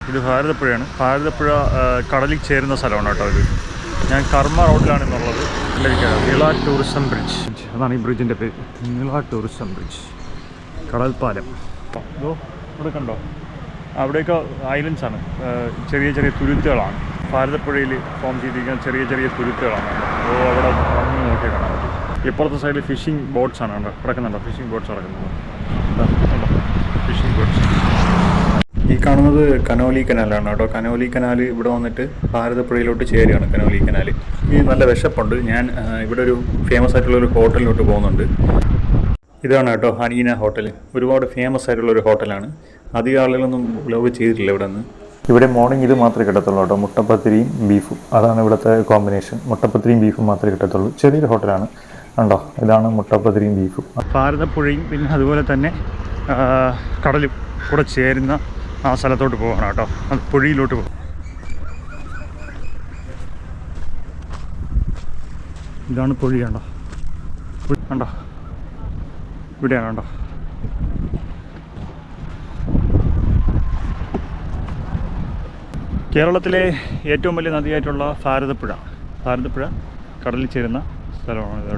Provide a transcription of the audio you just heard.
ഇത് ഭാരതപ്പുഴയാണ്. ഭാരതപ്പുഴ കടലിൽ ചേരുന്ന സ്ഥലമാണ് കേട്ടോ ഇത്. ഞാൻ കർമ്മ റോഡിലാണെന്നുള്ളത്. നിള ടൂറിസം ബ്രിഡ്ജ്, അതാണ് ഈ ബ്രിഡ്ജിൻ്റെ പേര്. നിള ടൂറിസം ബ്രിഡ്ജ്, കടൽപ്പാലം. ഇതോ ഇവിടെ കണ്ടോ, അവിടെയൊക്കെ ഐലൻഡ്സ് ആണ്, ചെറിയ ചെറിയ തുരുത്തുകളാണ്. ഭാരതപ്പുഴയിൽ ഫോം ചെയ്തിരിക്കുന്ന ചെറിയ ചെറിയ തുരുത്തുകളാണ്. അവിടെ ഇറങ്ങി നോക്കിയാൽ കാണാൻ പറ്റും. ഇപ്പുറത്തെ സൈഡിൽ ഫിഷിംഗ് ബോട്ട്സ് ആണ് കണ്ടോ കിടക്കുന്നുണ്ടോ, ഫിഷിംഗ് ബോട്ട്സ് കിടക്കുന്നത് കണ്ടോ, ഫിഷിംഗ് ബോട്ട്സ്. ഈ കാണുന്നത് കനോലി കനാലാണ് കേട്ടോ. കനോലി കനാൽ ഇവിടെ വന്നിട്ട് ഭാരതപ്പുഴയിലോട്ട് ചേരുകയാണ് കനോലി കനാൽ. ഈ നല്ല വിശപ്പുണ്ട്. ഞാൻ ഇവിടെ ഒരു ഫേമസ് ആയിട്ടുള്ളൊരു ഹോട്ടലിലോട്ട് പോകുന്നുണ്ട്. ഇതാണ് കേട്ടോ ഹനീന ഹോട്ടൽ. ഒരുപാട് ഫേമസ് ആയിട്ടുള്ളൊരു ഹോട്ടലാണ്. അധികം ആളുകളൊന്നും വ്ലോഗ് ചെയ്തിട്ടില്ല ഇവിടെ നിന്ന്. ഇവിടെ മോർണിംഗ് ഇത് മാത്രമേ കിട്ടത്തുള്ളൂ കേട്ടോ, മുട്ടപ്പത്തിരിയും ബീഫും. അതാണ് ഇവിടുത്തെ കോമ്പിനേഷൻ. മുട്ടപ്പത്തിരിയും ബീഫും മാത്രമേ കിട്ടത്തുള്ളൂ. ചെറിയൊരു ഹോട്ടലാണ് കണ്ടോ. ഇതാണ് മുട്ടപ്പത്തിരിയും ബീഫും. ഭാരതപ്പുഴയും പിന്നെ അതുപോലെ തന്നെ കടലും കൂടെ ചേരുന്ന ആ സ്ഥലത്തോട്ട് പോകണം കേട്ടോ. അത് പുഴയിലോട്ട് പോകും. ഇതാണ് പുഴ കണ്ടോ, കണ്ടോ ഇവിടെയാണ് കണ്ടോ. കേരളത്തിലെ ഏറ്റവും വലിയ നദിയായിട്ടുള്ള ഭാരതപ്പുഴ കടലിൽ ചേരുന്ന സ്ഥലമാണ് ഇത്.